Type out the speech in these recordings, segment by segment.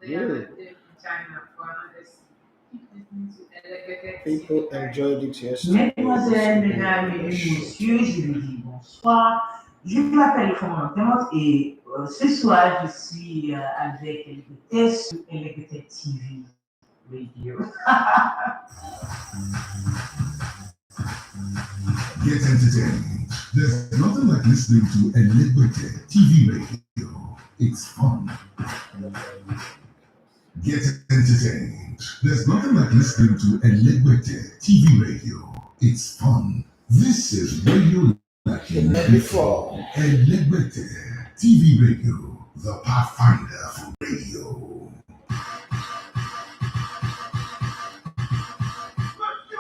They are not in China for honest. Keep listening to Elevated People TV enjoyed it yesterday. Mademoiselle, mesdames et messieurs, je vous dis bonsoir. Je m'appelle comment et ce soir je suis avec Elegbete sur Elegbete TV Radio. Get entertained. There's nothing like listening to Elegbete TV Radio. It's fun. Get entertained. There's nothing like listening to Elegbete TV Radio. It's fun. This is radio like never before. Elegbete TV Radio, the pathfinder for radio.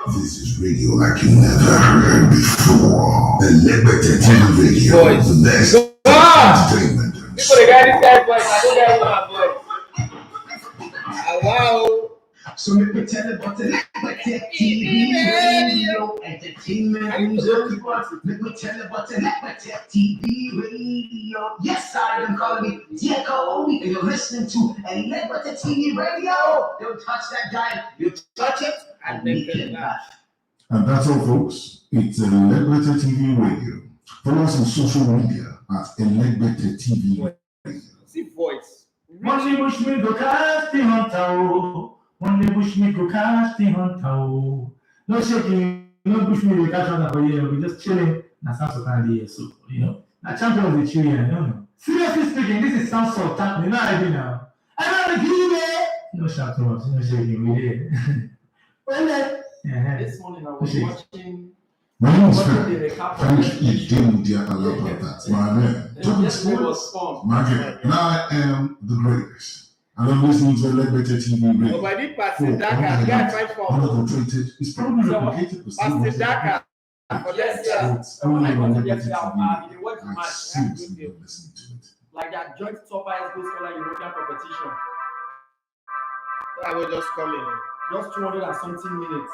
This is radio like you never heard before. Elegbete TV Radio, the best entertainment. People, they got this guy voice. I don't got my voice. Wow. So let me tell you about the Elegbete TV Radio entertainment music. Let me tell you about the Elegbete TV Radio. Yes, I am calling me Diego, and you're listening to Elegbete TV Radio. Don't touch that dial. You touch it, and we can laugh. And that's all, folks. It's Elegbete TV Radio. Follow us on social media at Elegbete TV Radio. See voice. Money bush me go casting on tow. Money bush me go casting on tow. No shaking, no bush me go casting on tow. We just chilling. Na Samsung candy, so na champion the children. No. Seriously speaking, this is Samsung tap. You know I do now. I don't agree there. No shout too much. No shaking. We did. Well then. This morning I was watching. My name is Frank. You didn't get a lot of that. My man. Yesterday was fun. My man. And I am the greatest. And I'm listening to Elegbete TV Radio. Nobody passes Dakar. Guy fight for. Unadulterated. It's probably replicated, but still passes Dakar. Yes, It's only on Elegbete yesterday, TV. they watched the I match. seriously love listening to it. Like that joint top highest goal scorer European competition. I will just come in. Just 200 and something minutes.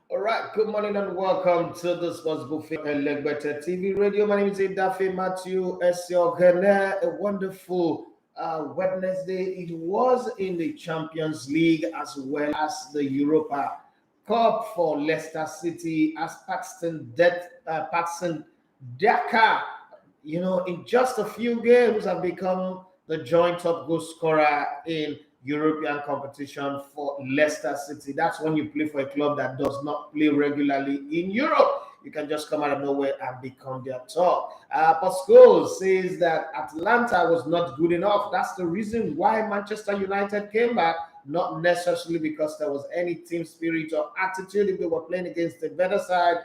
All right, good morning and welcome to the Sports Buffet Elegbete TV Radio. My name is Daffy Matthew Esiogene. A wonderful Wednesday. It was in the Champions League as well as the Europa Cup for Leicester City as Paxton Daka, in just a few games have become the joint top goal scorer in European competition for Leicester City. That's when you play for a club that does not play regularly in Europe. You can just come out of nowhere and become their top. Pascal says that Atlanta was not good enough. That's the reason why Manchester United came back, not necessarily because there was any team spirit or attitude. If they were playing against the better side,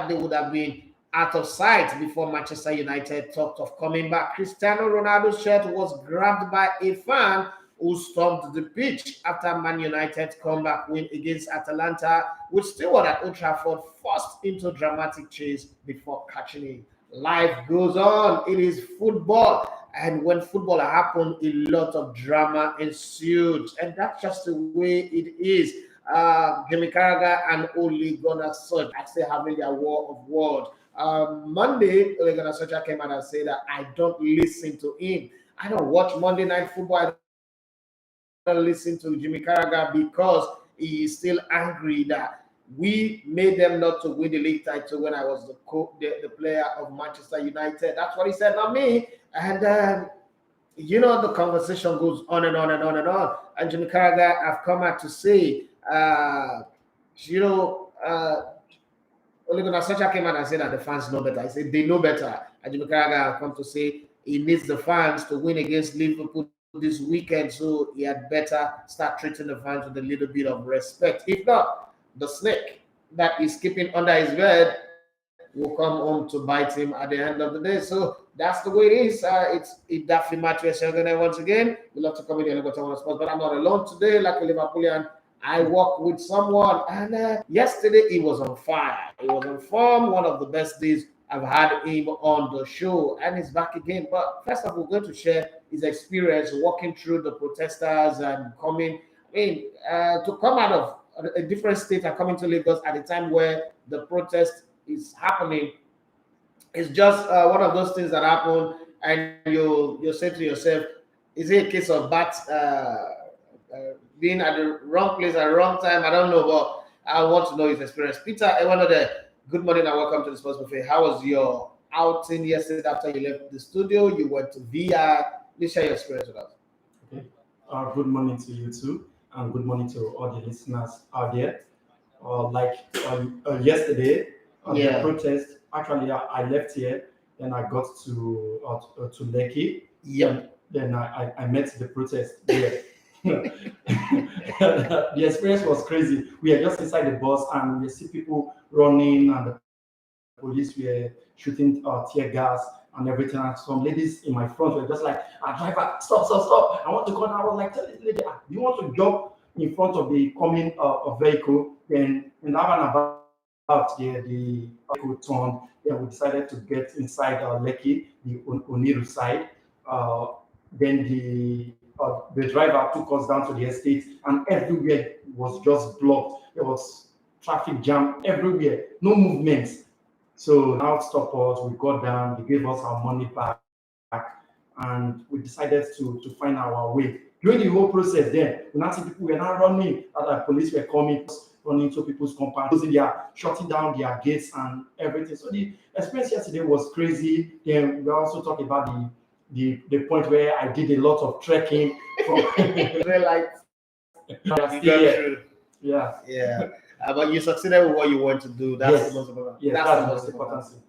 they would have been out of sight before Manchester United talked of coming back. Cristiano Ronaldo's shirt was grabbed by a fan who stormed the pitch after Man United's comeback win against Atalanta, which still were at Old Trafford, forced into dramatic chase before catching it. Life goes on. It is football. And when football happened, a lot of drama ensued. And that's just the way it is. Jimmy Carragher and Ole Gunnar Solskjaer are still having their war of words. Monday, Ole Gunnar Solskjaer came out and said that I don't listen to him. I don't watch Monday Night Football. I don't listen to Jimmy Carragher because he is still angry that we made them not to win the league title when I was the player of Manchester United. That's what he said, not me. And the conversation goes on and on and on and on. And Jimmy Carragher have come out to say, Ole Gunnar Solskjaer came out and said that the fans know better. I said they know better. And Jimmy Carragher have come to say he needs the fans to win against Liverpool this weekend, so he had better start treating the fans with a little bit of respect. If not, the snake that is keeping under his bed will come home to bite him at the end of the day. So that's the way it is. It's Daffy Mattress Younger once again. We love to come in and go to sports, but I'm not alone today, like a Liverpoolian. I work with someone, and yesterday he was on fire. He was on form, one of the best days I've had him on the show, and he's back again. But first of all, we're going to share his experience walking through the protesters and coming. To come out of a different state and coming to Lagos at a time where the protest is happening. It's just one of those things that happen, and you say to yourself, "Is it a case of being at the wrong place at the wrong time?" I don't know, but I want to know his experience. Peter, good morning and welcome to the Sports Buffet. How was your outing yesterday after you left the studio? You went to VR. Please share your experience with us. Okay. Good morning to you too, and good morning to all the listeners out there. Yesterday, the protest. Actually, I left here, then I got to Lekki. Yep. Then I met the protest there. The experience was crazy. We are just inside the bus and we see people running, and the police were shooting tear gas and everything. And some ladies in my front were just like, "Driver, stop! I want to go now." I was like, "Tell this lady, do you want to jump in front of the coming vehicle?" Then in that and about the vehicle turned. Then we decided to get inside Lekki, the Oniru side. Then the driver took us down to the estate, and everywhere was just blocked. There was traffic jam everywhere, no movements. So now stop us. We got down. They gave us our money back, and we decided to find our way. During the whole process, then we now see people were now running. Other police were coming, running to people's compounds. They are shutting down their gates and everything. So the experience yesterday was crazy. Then we also talked about the point where I did a lot of trekking from Yeah. But you succeeded with what you want to do. That's the most important. That's the most important thing.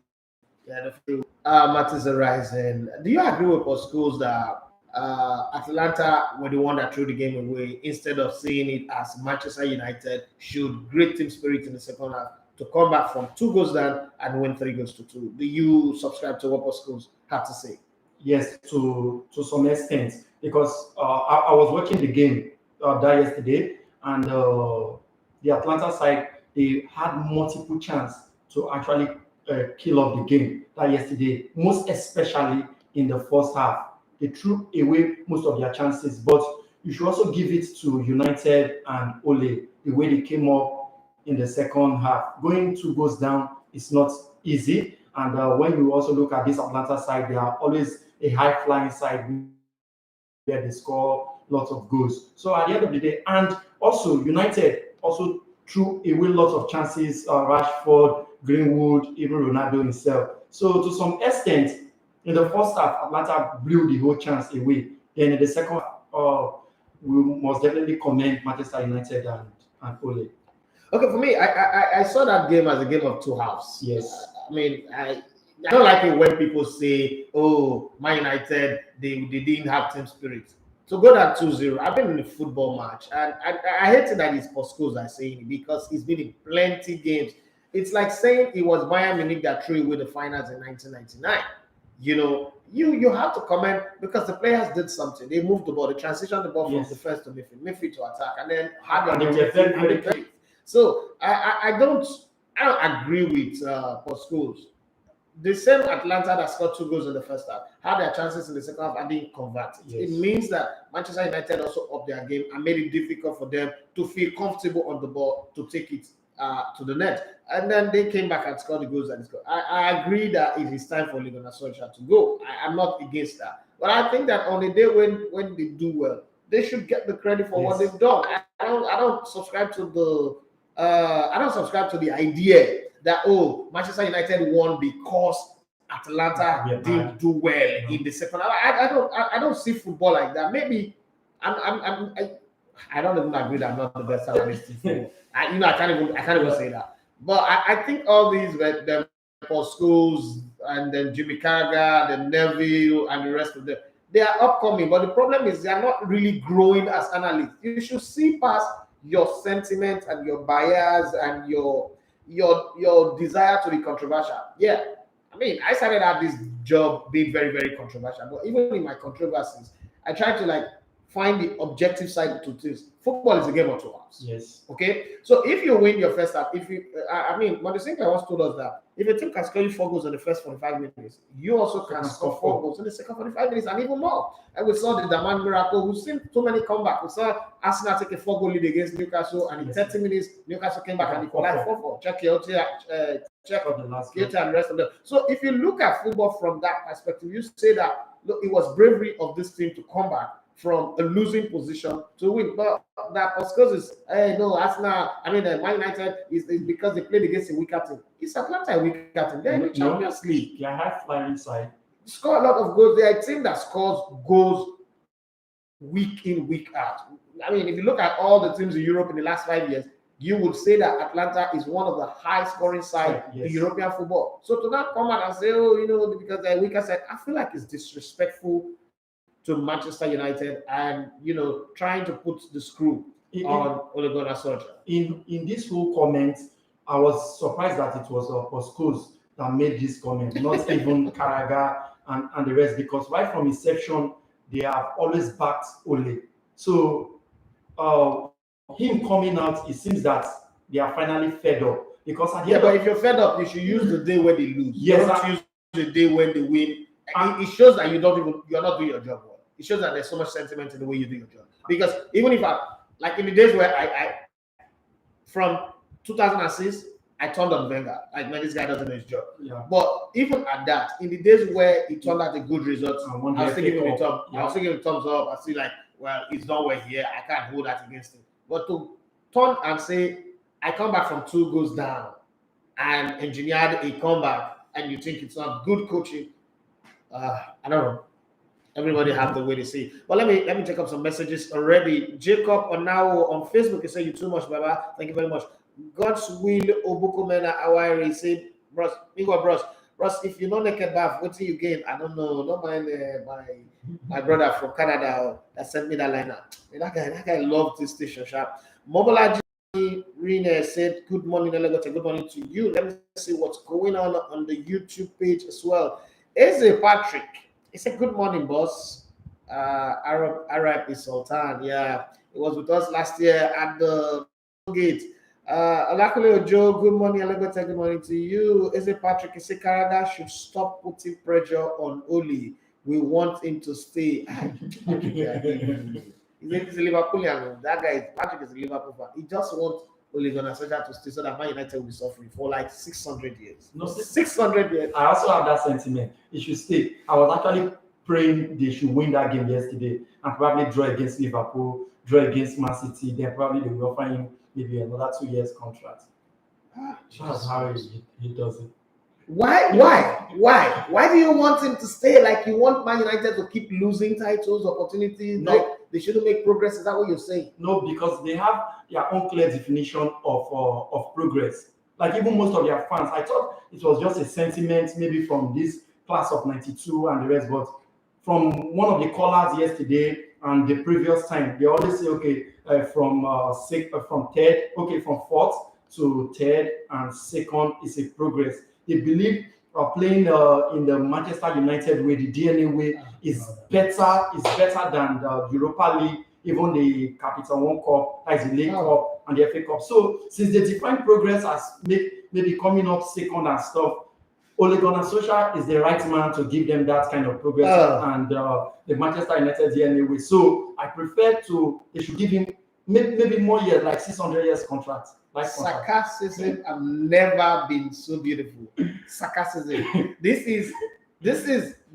Yeah, the true matters arising. Do you agree with us schools that Atlanta were the one that threw the game away instead of seeing it as Manchester United showed great team spirit in the second half to come back from 2 goals down and win 3-2? Do you subscribe to what us schools have to say? Yes, to some extent, because I was watching the game that yesterday, and the Atlanta side, they had multiple chances to actually kill off the game that yesterday, most especially in the first half. They threw away most of their chances, but you should also give it to United and Ole, the way they came up in the second half. Going 2 goals down is not easy, and when you also look at this Atlanta side, they are always a high-flying side where they score lots of goals. So at the end of the day, and also United also threw away lots of chances, Rashford, Greenwood, even Ronaldo himself. So to some extent, in the first half, Atlanta blew the whole chance away. Then in the second half, we must definitely commend Manchester United and Ole. Okay, for me, I saw that game as a game of 2 halves. Yes. I don't like it when people say, "Oh, Man United, they didn't have team spirit." So go down 2-0. I've been in a football match, and I hate it that it's for schools are saying it because it's been in plenty games. It's like saying it was Bayern Munich that threw away the finals in 1999. You have to comment because the players did something. They moved the ball, they transitioned the ball from defense to midfield to attack, and then had a So I don't agree with for schools. The same Atlanta that scored 2 goals in the first half had their chances in the second half and didn't convert. It means that Manchester United also upped their game and made it difficult for them to feel comfortable on the ball to take it to the net. And then they came back and scored the goals and scored. I agree that it is time for Ole Gunnar Solskjaer to go. I'm not against that. But I think that on the day when they do well, they should get the credit for what they've done. I don't subscribe to the idea that Manchester United won because Atlanta didn't do well in the second half. I don't see football like that. Maybe I don't even agree that I'm not the best analyst in football. I can't even say that. But I think all these were them for schools and then Jimmy Carragher, then Neville, and the rest of them. they are upcoming, but the problem is they are not really growing as analysts. You should see past your sentiment and your bias and your desire to be controversial. Yeah, I mean, I started out this job being very, very controversial, but even in my controversies, I try to like find the objective side to things. Football is a game of 2 halves. Yes. Okay, so if you win your first half, if you, I mean, Monty Sinclair once told us that if a team can score you 4 goals in the first 45 minutes, you also can score 4 goals in the second 45 minutes and even more. And we saw the Daman miracle. We've seen too many comebacks. We saw Arsenal take a 4-goal lead against Newcastle, and in 30 minutes, Newcastle came back and equalized 4-4. Check out the last game and the rest of them. So if you look at football from that perspective, you say that look, it was bravery of this team to come back from a losing position to win. But that is no, Arsenal, I mean, Man United is because they played against a weaker team. It's Atlanta a weaker team. They're in the Champions League. They are high flying side. Score a lot of goals. They are a team that scores goals week in, week out. I mean, if you look at all the teams in Europe in the last 5 years, you would say that Atlanta is one of the high scoring sides in European football. So to not come out and say, oh, you know, because they're weaker side, I feel like it's disrespectful to Manchester United and, you know, trying to put the screw on Ole Gunnar Solskjaer. In this whole comment, I was surprised that it was Poskos that made this comment, not even Carragher and the rest, because right from inception, they have always backed Ole. So him coming out, it seems that they are finally fed up. Because but if you're fed up, you should use the day when they lose. Yes, don't use the day when they win. And it shows that you're not doing your job well. It shows that there's so much sentiment in the way you do your job. Because even if like in the days where I from 2006, I turned on Wenger. Like, man, this guy doesn't know his job. Yeah. But even at that, in the days where he turned out a good result, I was still giving him a thumbs up. I see like, well, he's done well here. I can't hold that against him. But to turn and say, I come back from 2 goals down and engineered a comeback, and you think it's not good coaching, I don't know. Everybody have the way they see it. But let me take up some messages already. Jacob Onao on Facebook is saying you too much, Baba. Thank you very much. God's will Obukumena Awari said, bros, if you know naked bath, what do you gain? I don't know. Don't mind my brother from Canada that sent me that liner. That guy loved this station sharp. Mobile Rene said, good morning, Elegote. Good morning to you. Let me see what's going on the YouTube page as well. Eze Patrick, he said, good morning, boss. Arab is Sultan. Yeah, it was with us last year at the gate. Olakule Ojo, good morning, Elegote. Good morning to you. Eze Patrick, he said, Canada should stop putting pressure on Oli. We want him to stay. He's a Liverpoolian. That guy, Patrick, is a Liverpool fan. He just wants Ole Gunnar Solskjaer to stay so that Man United will be suffering for like 600 years. No, 600 years. I also have that sentiment. It should stay. I was actually praying they should win that game yesterday and probably draw against Liverpool, draw against Man City. Then probably they will offer him maybe another 2 years contract. That's how he does it. Why do you want him to stay? Like, you want Man United to keep losing titles, opportunities? No. Like they shouldn't make progress? Is that what you're saying? No, because they have their own clear definition of progress. Like even most of their fans, I thought it was just a sentiment maybe from this class of 92 and the rest, but from one of the callers yesterday and the previous time, they always say, okay, from fourth to third and second is a progress. They believe playing in the Manchester United way, the DNA way, is better than the Europa League, even the Capital One Cup, that is the League Cup and the FA Cup. So since they define progress as maybe coming up second and stuff, Ole Gunnar Solskjaer is the right man to give them that kind of progress and the Manchester United DNA way. So I prefer they should give him maybe more years, like 600 years contract. Sarcasm have never been so beautiful. Sarcasm. This is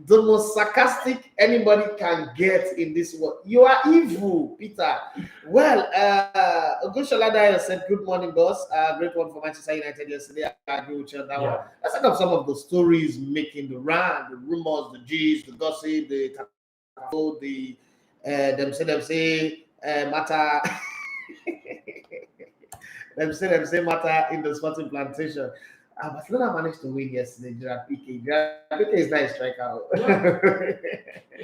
the most sarcastic anybody can get in this world. You are evil, Peter. Well, Ogushalada said, good morning, boss. Great one for Manchester United yesterday. I agree with you on that one. Let's talk of some of the stories making the round, the rumors, the G's, the gossip, the them say matter. Them say matter in the Sporting Plantation. Barcelona managed to win yesterday. Gerard Piqué is not a striker.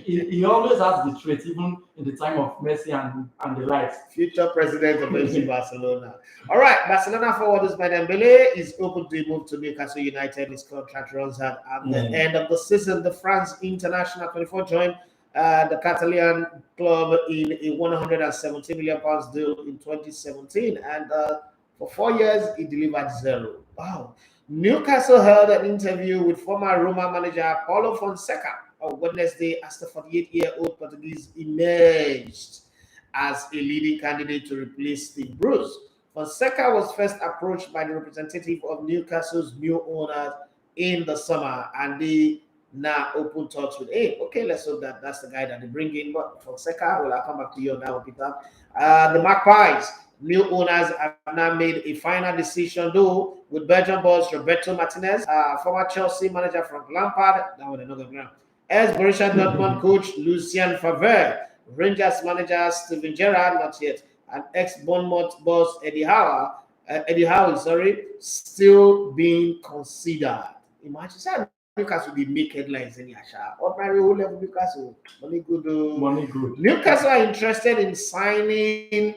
he always has the trait, even in the time of Messi and the likes. Future president of FC Barcelona. All right, Barcelona forward Ousmane Dembele is open to move to Newcastle United. His contract runs out at the end of the season. The France international 24 joined the Catalan club in a 170 million pounds deal in 2017, and for 4 years he delivered zero. Wow. Newcastle held an interview with former Roma manager Paulo Fonseca on Wednesday as the 48-year-old Portuguese emerged as a leading candidate to replace Steve Bruce. Fonseca was first approached by the representative of Newcastle's new owners in the summer, and they now open talks with him. Okay, let's hope that that's the guy that they bring in. But Fonseca, well, I'll come back to you on that one, Peter. The Magpies, new owners have now made a final decision, though, with Belgian boss Roberto Martinez, former Chelsea manager Frank Lampard, that one another ground, as Borussia Dortmund coach Lucien Favre, Rangers manager Steven Gerrard, not yet, and ex-Bournemouth boss Eddie Howe, still being considered. Imagine Newcastle will make headlines in Yasha. Ordinary whole level Newcastle, money good. Money good. Newcastle are interested in signing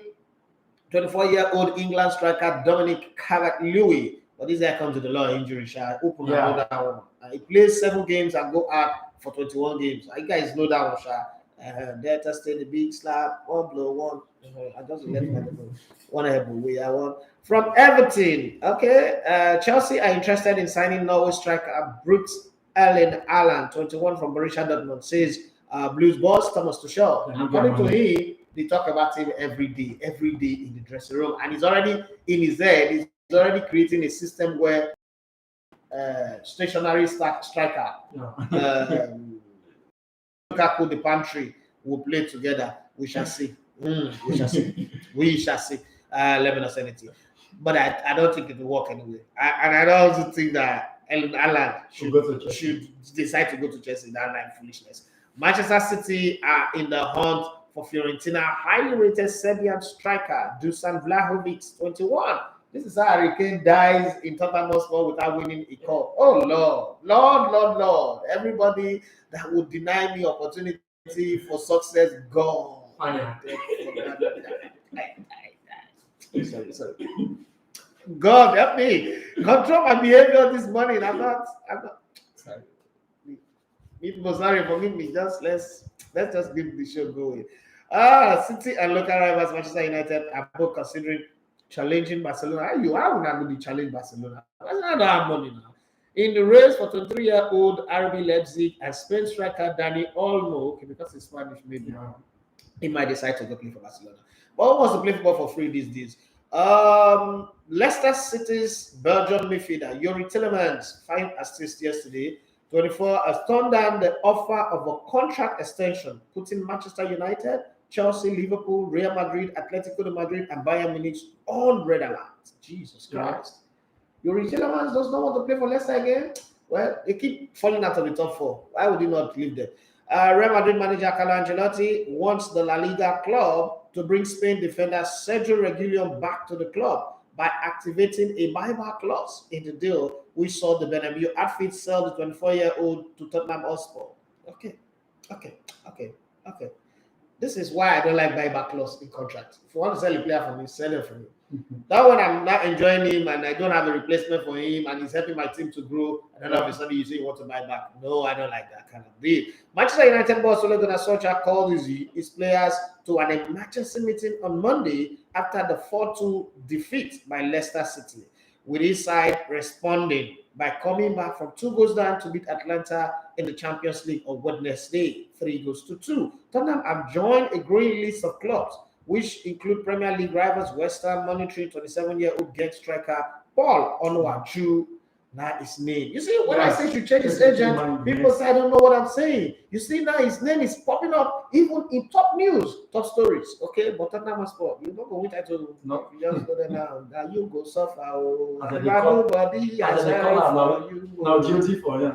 24-year-old England striker Dominic Calvert-Lewin, but this guy comes with a lot of injury. Open another one. He plays 7 games and go out for 21 games. You guys know that one, They're testing the big slap, one blow, one. I just left one away. I want from Everton. Okay, Chelsea are interested in signing Norway striker Brooks Erling Haaland, 21 from Borussia Dortmund. Says Blues boss Thomas Tuchel. According to him, they talk about him every day in the dressing room, and he's already in his head. He's already creating a system where stationary striker, Lukaku, the pantry, will play together. We shall see. We shall see. We shall see. Let me not say anything. But I don't think it will work anyway. I don't also think that Haaland should decide to go to Chelsea. That like foolishness. Manchester City are in the hunt for Fiorentina highly rated Serbian striker Dusan Vlahovic, 21. This is how Harry Kane dies in Tottenham Hotspur without winning a cup. Oh Lord. Everybody that would deny me opportunity for success, gone. Sorry. God help me. Control my behavior this morning. I'm not sorry. People sorry, forgive me. Let's just give the show going. City and local rivals Manchester United are both considering challenging Barcelona. How would I go to challenge Barcelona? Barcelona don't have money now. In the race for 23-year-old RB Leipzig and Spain striker Dani Olmo, okay, because he's Spanish, maybe he might decide to go play for Barcelona. But who wants to play football for free these days? Leicester City's Belgian midfielder Yuri Tillemans, 5 assists yesterday, 24, has turned down the offer of a contract extension, putting Manchester United, Chelsea, Liverpool, Real Madrid, Atletico de Madrid, and Bayern Munich on red alert. Jesus Christ. Yuri Tillemans does not want to play for Leicester again. Well, they keep falling out of the top 4. Why would he not leave them? Real Madrid manager Carlo Ancelotti wants the La Liga club to bring Spain defender Sergio Reguilon back to the club by activating a buyback clause in the deal, which saw the Bernabeu outfit sell the 24-year-old to Tottenham Hotspur. Okay. This is why I don't like buyback clause in contract. If you want to sell a player for me, sell him for me. That one I'm not enjoying him and I don't have a replacement for him and he's helping my team to grow, and then all of a sudden you say you want to buy back. No, I don't like that kind of deal. Manchester United boss Ole Gunnar Solskjaer called his players to an emergency meeting on Monday after the 4-2 defeat by Leicester City, with his side responding by coming back from 2 goals down to beat Atlanta in the Champions League on Wednesday, 3-2. Tottenham have joined a growing list of clubs, which include Premier League rivals West Ham, monitoring 27-year-old Ghent striker Paul Onuachu. Now his name. You see, when I say to change his agent, people say I don't know what I'm saying. You see, now his name is popping up even in top news, top stories. Okay, but Tottenham Hotspur, you don't go with that to no. You just go there now. Now you go suffer. Nobody now duty for you.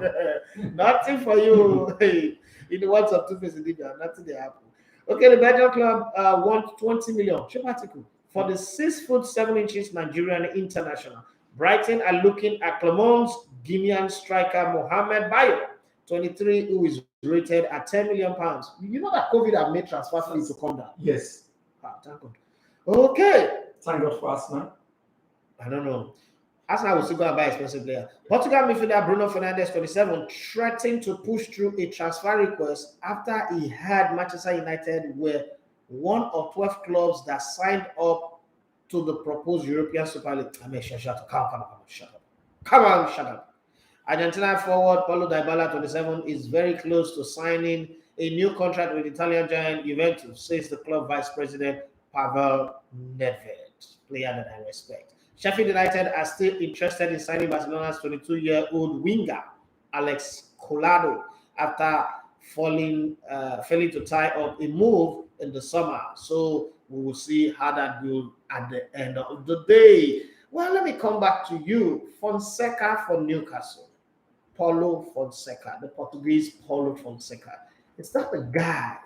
Nothing for you. Hey, in the words of Two-Face Idibia, nothing they happen. Okay, the Belgian club wants 20 million. Cheap article for the 6'7" Nigerian international. Brighton are looking at Clermont's Guinean striker Mohamed Bayo, 23, who is rated at £10 million. You know that COVID have made transfer fees to come down. Yes. Thank God. Okay. Thank God for Arsenal. I don't know. Arsenal will still go and buy expensive player. Portugal midfielder Bruno Fernandes, 27, threatened to push through a transfer request after he heard Manchester United were one of 12 clubs that signed up to the proposed European Super League. I mean, shut up. Come on, shut up. Argentina forward Paulo Dybala, 27, is very close to signing a new contract with Italian giant Juventus, says the club vice president Pavel Nedved, player that I respect. Sheffield United are still interested in signing Barcelona's 22-year-old winger Alex Collado after failing to tie up a move in the summer. So we will see how that goes at the end of the day. Well, let me come back to you. Fonseca for Newcastle. Paulo Fonseca, the Portuguese Paulo Fonseca. Is that the guy?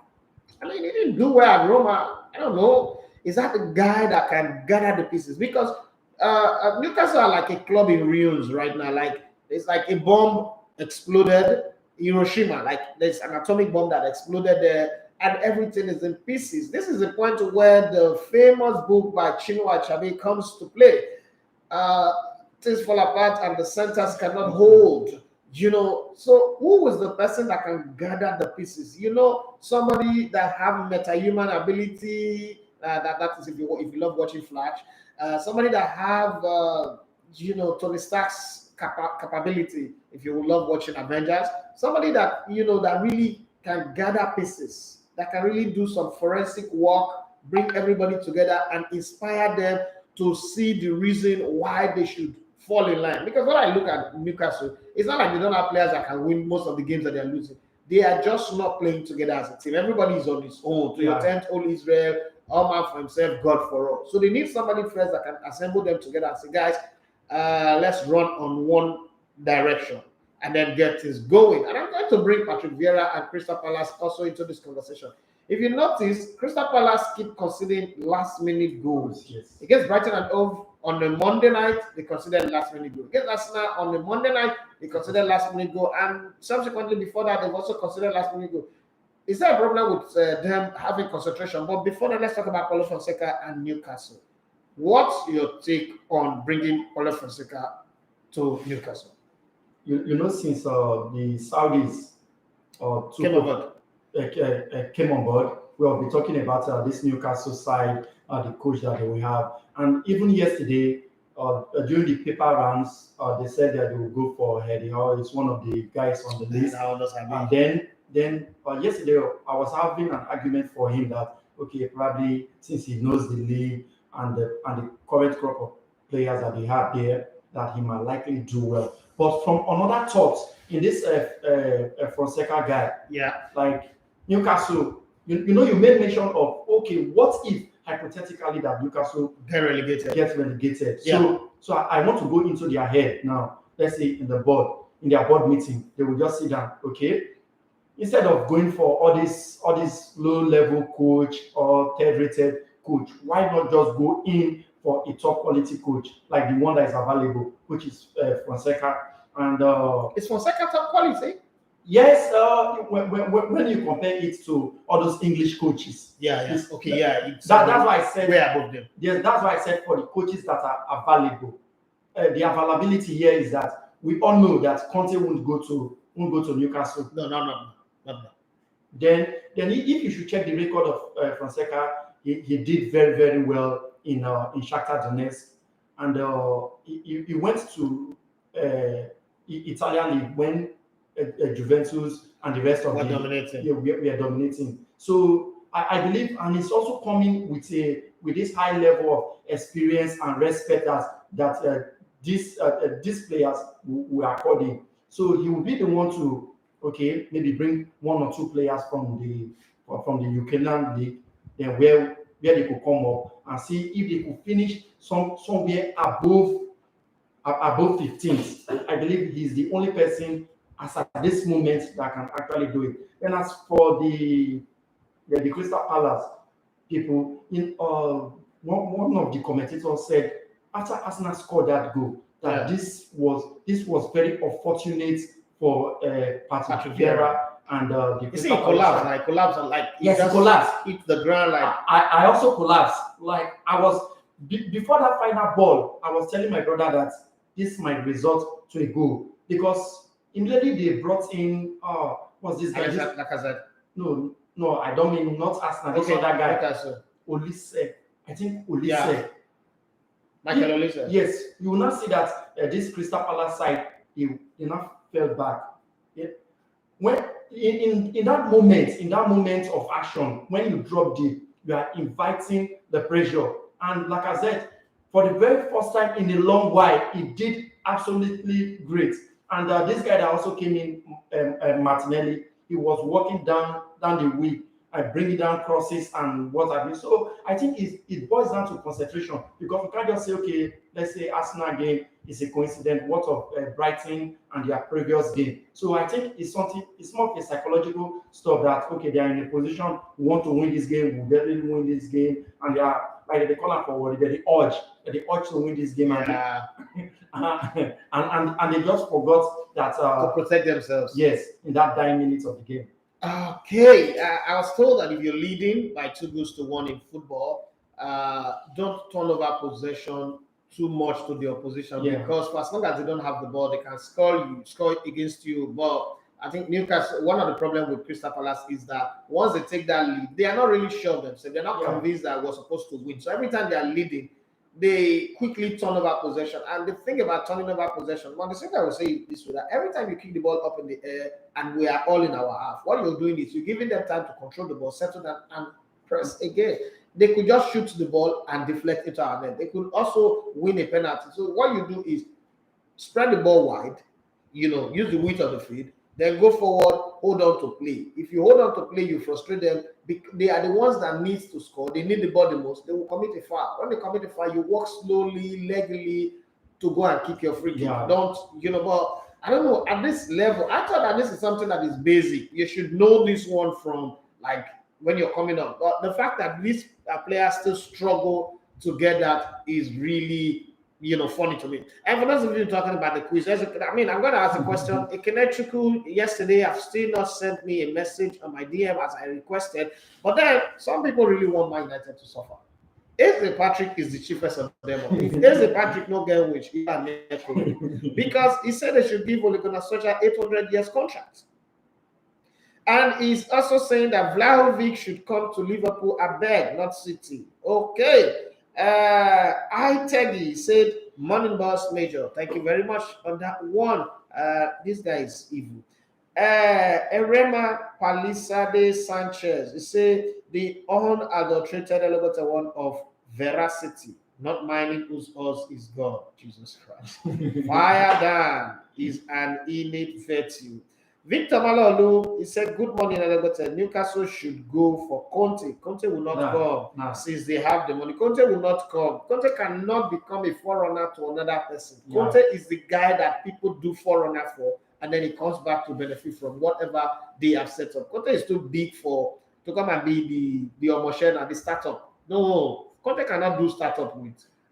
I mean, he didn't do well at Roma. I don't know. Is that the guy that can gather the pieces? Because Newcastle are like a club in ruins right now. Like it's like a bomb exploded Hiroshima. Like there's an atomic bomb that exploded there, and everything is in pieces. This is the point where the famous book by Chinua Achebe comes to play. Things fall apart, and the centers cannot hold. You know, so who is the person that can gather the pieces? You know, somebody that have meta-human ability. That is if you love watching Flash. Somebody that have Tony Stark's capability. If you love watching Avengers, somebody that that really can gather pieces, that can really do some forensic work, bring everybody together, and inspire them to see the reason why they should fall in line. Because when I look at Newcastle, it's not like they don't have players that can win most of the games that they're losing. They are just not playing together as a team. Everybody is on his own. To your tent, all Israel, all man for himself, God for all. So they need somebody first that can assemble them together and say, guys, let's run on one direction and then get things going. And I'm going to bring Patrick Vieira and Crystal Palace also into this conversation. If you notice, Crystal Palace keep conceding last-minute goals. Yes. Against Brighton and Hove on the Monday night, they considered last-minute goal. Against Arsenal on the Monday night, they considered last-minute goal. And subsequently, before that, they've also considered last-minute goal. Is there a problem with them having concentration? But before that, let's talk about Paulo Fonseca and Newcastle. What's your take on bringing Paulo Fonseca to Newcastle? You know, since the Saudis came on board, we have been talking about this Newcastle side, the coach that they will have. And even yesterday, during the paper rounds, they said that they will go for Eddie Howe. It's one of the guys on the list. And then yesterday, I was having an argument for him that, okay, probably since he knows the league and the current crop of players that they have there, that he might likely do well. But from another thought, in this Fonseca guy, like Newcastle, you made mention of, okay, what if hypothetically that Newcastle gets relegated? Yeah. So I want to go into their head now. Let's say in their board meeting, they will just sit down, okay? Instead of going for all this low-level coach or third-rated coach, why not just go in for a top-quality coach like the one that is available, which is Fonseca? And is Fonseca top quality? Yes, when you compare it to all those English coaches. That's why I said way above them. Yes, that's why I said for the coaches that are available. The availability here is that we all know that Conte won't go to Newcastle. No. Then if you should check the record of Fonseca, he did very, very well in Shakhtar Donetsk, and he went to Italian league when Juventus and the rest of we are dominating. So I believe, and it's also coming with this high level of experience and respect that these players were according. So he will be the one to maybe bring one or two players from the Ukrainian league, then where they could come up and see if they could finish somewhere above 15th. I believe he's the only person as at this moment that can actually do it. And as for the Crystal Palace people, one of the commentators said after Arsenal scored that goal that this was very unfortunate for Patrick Vieira and the You see, it collapsed, like collapsed, like yes, it just collapsed. hit the ground, like I also collapsed. Like I was before that final ball, I was telling my brother that this might result to a goal because immediately they brought in what's this guy? like I said. No, I don't mean not Arsenal. This other guy, Okay, so Olise. I think Olise. Yeah. Michael Olise. Yes, you will not see that this Crystal Palace side he not fell back. Yeah. When in that moment of action, when you drop deep, you are inviting the pressure. And like I said, for the very first time in a long while, he did absolutely great. And this guy that also came in, Martinelli, he was walking down the wing and bringing down crosses and what have you. So I think it boils down to concentration because you can't just say, okay, let's say Arsenal game is a coincidence. What of Brighton and their previous game? So I think it's more of a psychological stuff that okay, they are in a position we want to win this game, we definitely win this game, and they are like they call it forward, the urge to win this game, yeah. and they just forgot that To protect themselves. yes, in that dying minutes of the game. Okay, I was told that if you're leading by 2-1 in football, don't turn over possession too much to the opposition Yeah. because for as long as they don't have the ball, they can score against you. But I think Newcastle, one of the problems with Crystal Palace is that once they take that lead, they are not really sure of themselves. They're not Yeah. convinced that we're supposed to win. So every time they are leading, they quickly turn over possession. And the thing about turning over possession, well, the thing I will say is this way, that every time you kick the ball up in the air and we are all in our half, what you're doing is you're giving them time to control the ball, settle down, and press again. They could just shoot the ball and deflect it to our net. They could also win a penalty. So what you do is spread the ball wide, use the width of the field, then go forward, hold on to play. If you hold on to play, you frustrate them. They are the ones that needs to score. They need the ball the most. They will commit a foul. When they commit a foul, you walk slowly, legally to go and kick your free kick. Yeah. Don't, but I don't know, at this level, I thought that this is something that is basic. You should know this one from like when you're coming up. But the fact that these players still struggle to get that is really funny to me. And for those of you talking about the quiz, I'm going to ask a question. Ekenechuku yesterday have still not sent me a message on my DM as I requested, but then some people really want Man United to suffer. Eze Patrick is the chiefest of them all. If Eze Patrick no get which, because he said they should give Ole Gunnar Solskjaer 800 years contract. And he's also saying that Vlahovic should come to Liverpool, I beg, not City. Okay. Teggy said, Morning Boss Major. Thank you very much on that one. This guy is evil. Erema Palisade Sanchez. He said, the unadulterated elevator one of veracity, not minding whose us is God. Jesus Christ. Fire down is an innate virtue. Victor Malolu, he said, good morning, Elegbete. Newcastle should go for Conte. Conte will not come since they have the money. Conte will not come. Conte cannot become a forerunner to another person. Yeah. Conte is the guy that people do forerunner for, and then he comes back to benefit from whatever they have set up. Conte is too big to come and be the Omoshena, the startup. No, Conte cannot do startup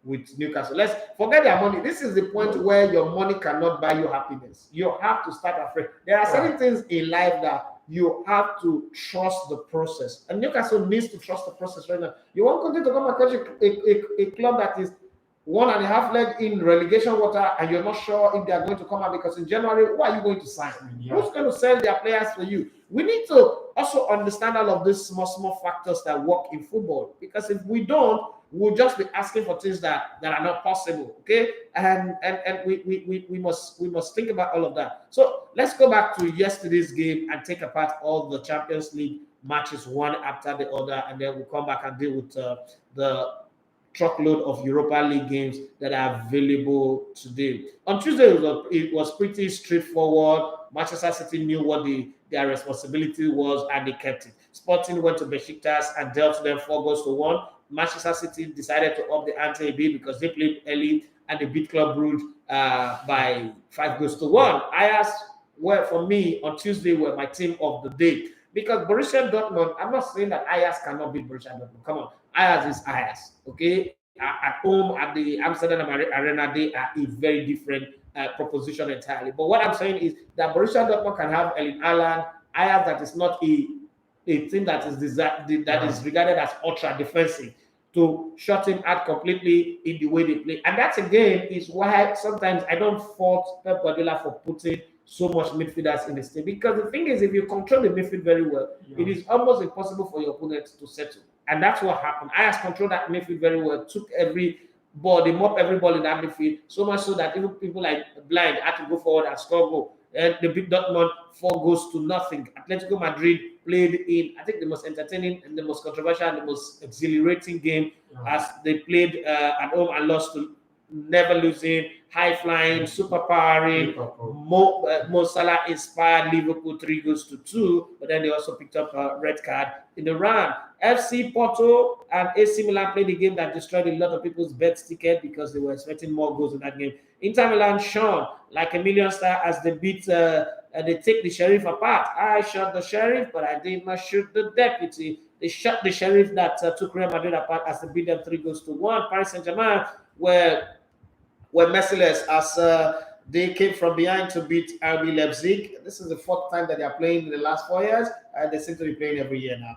with Newcastle. Let's forget their money. This is the point where your money cannot buy you happiness. You have to start afresh. There are certain things in life that you have to trust the process. And Newcastle needs to trust the process right now. You want Conte to come and coach a club that is 1.5 leg in relegation water and you're not sure if they are going to come out because in January, who are you going to sign? Yeah. Who's going to sell their players for you? We need to also understand all of these small factors that work in football, because if we don't, we'll just be asking for things that are not possible. Okay, and we must think about all of that. So let's go back to yesterday's game and take apart all the Champions League matches one after the other, and then we'll come back and deal with the truckload of Europa League games that are available today. On Tuesday, it was pretty straightforward. Manchester City knew what their responsibility was, and they kept it. Sporting went to Besiktas and dealt them 4-1. Manchester City decided to up the ante a bit because they played early and they beat Club Brugge by 5-1. Ajax were, for me, on Tuesday, were my team of the day. Because Borussia Dortmund, I'm not saying that Ajax cannot beat Borussia Dortmund. Come on. Ajax is Ajax, okay? At home, at the Amsterdam Arena, they are a very different proposition entirely. But what I'm saying is that Borussia Dortmund can have Erling Haaland, Ajax that is not a team that is is regarded as ultra defensive, to shut him out completely in the way they play. And that again is why sometimes I don't fault Pep Guardiola for putting so much midfielders in the team. Because the thing is, if you control the midfield very well, it is almost impossible for your opponent to settle. And that's what happened. Ajax controlled that midfield very well, took every ball, they mopped every ball in that midfield, so much so that even people like Blind had to go forward and score goal. And they beat Dortmund 4-0. Atletico Madrid played in, I think, the most entertaining and the most controversial and the most exhilarating game as they played at home and lost to never losing, high flying, super powering, Mo Salah inspired Liverpool 3-2, but then they also picked up a red card in the round. FC Porto and AC Milan played a game that destroyed a lot of people's bet ticket because they were expecting more goals in that game. Inter Milan shone like a million star as they beat, they take the Sheriff apart. I shot the Sheriff, but I did not shoot the deputy. They shot the Sheriff that took Real Madrid apart as they beat them 3-1. Paris Saint-Germain were merciless as they came from behind to beat RB Leipzig. This is the fourth time that they are playing in the last 4 years. They seem to be playing every year now.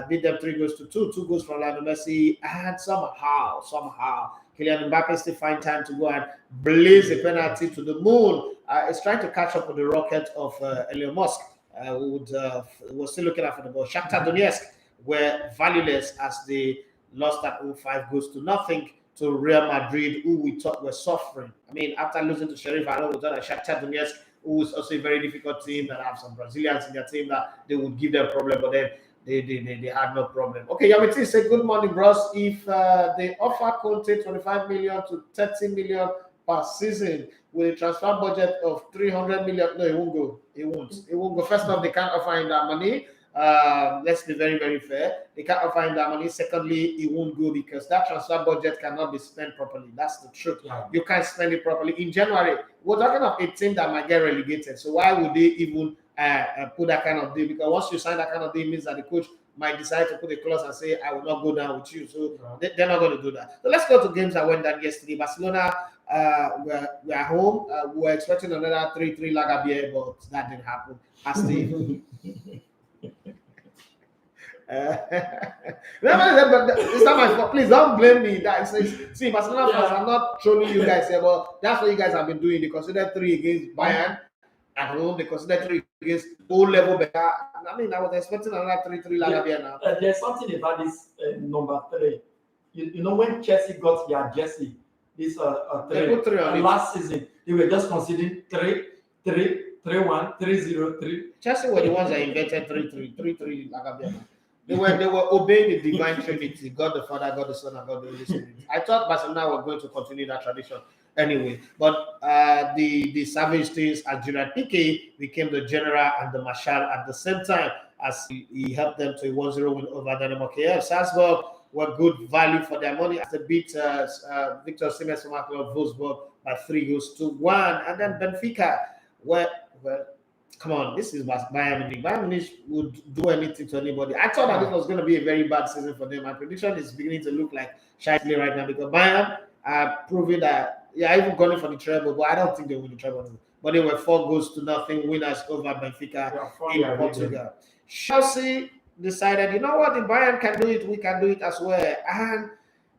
Beat them 3-2. 2 goals from Lionel Messi, and somehow, Kylian Mbappe still find time to go and blaze a penalty to the moon. It's trying to catch up with the rocket of Elon Musk, who was still looking after the ball. Shakhtar Donetsk were valueless as they lost at 5-0 to Real Madrid, who we thought were suffering. I mean, after losing to Sheriff, I know we thought that Shakhtar Donetsk, who is also a very difficult team that have some Brazilians in their team, that they would give them a problem, but then they had no problem. Okay, Yamiti say, good morning, bros. If they offer Conte 25 million to 30 million per season with a transfer budget of 300 million, no, it won't go. It won't go. First off, they can't offer him that money. Let's be very, very fair. They can't offer him that money. Secondly, it won't go because that transfer budget cannot be spent properly. That's the truth. Yeah. You can't spend it properly. In January, we're talking of a team that might get relegated. So why would they even put that kind of deal? Because once you sign that kind of deal, it means that the coach might decide to put a clause and say, I will not go down with you. So they're not going to do that. So let's go to games that went down yesterday. Barcelona were at home. We were expecting another 3-3 Lagabia, but that didn't happen. As the but it's not my fault. Please don't blame me. See, Barcelona fans, I'm not trolling you guys here, but that's what you guys have been doing. They considered 3 against Bayern at home. They considered 3 against O-level better. I mean, I was expecting another 3-3 Lagabia now. There's something about this number 3. You know, when Chelsea got their jersey, this 3 last season, they were just considering 3-1, 3-0, 3. Chelsea were the ones that invented 3-3 Lagabia. They were obeying the divine Trinity, God the Father, God the Son, and God the Holy Spirit. I thought Barcelona were going to continue that tradition anyway, but the savage things as Gerard Piqué became the general and the marshal at the same time as he helped them to a 1-0 win over Dynamo Kiev. Salzburg were good value for their money as they beat Victor Osimhen's former club Wolfsburg by 3-1, and then Benfica were come on, this is Bayern Munich. Bayern Munich would do anything to anybody. I thought that this was going to be a very bad season for them. My prediction is beginning to look like shitely right now because Bayern are proving that, even going for the treble, but I don't think they win the treble. But they were 4-0 winners over Benfica in Portugal. Chelsea decided, you know what, the Bayern can do it, we can do it as well. And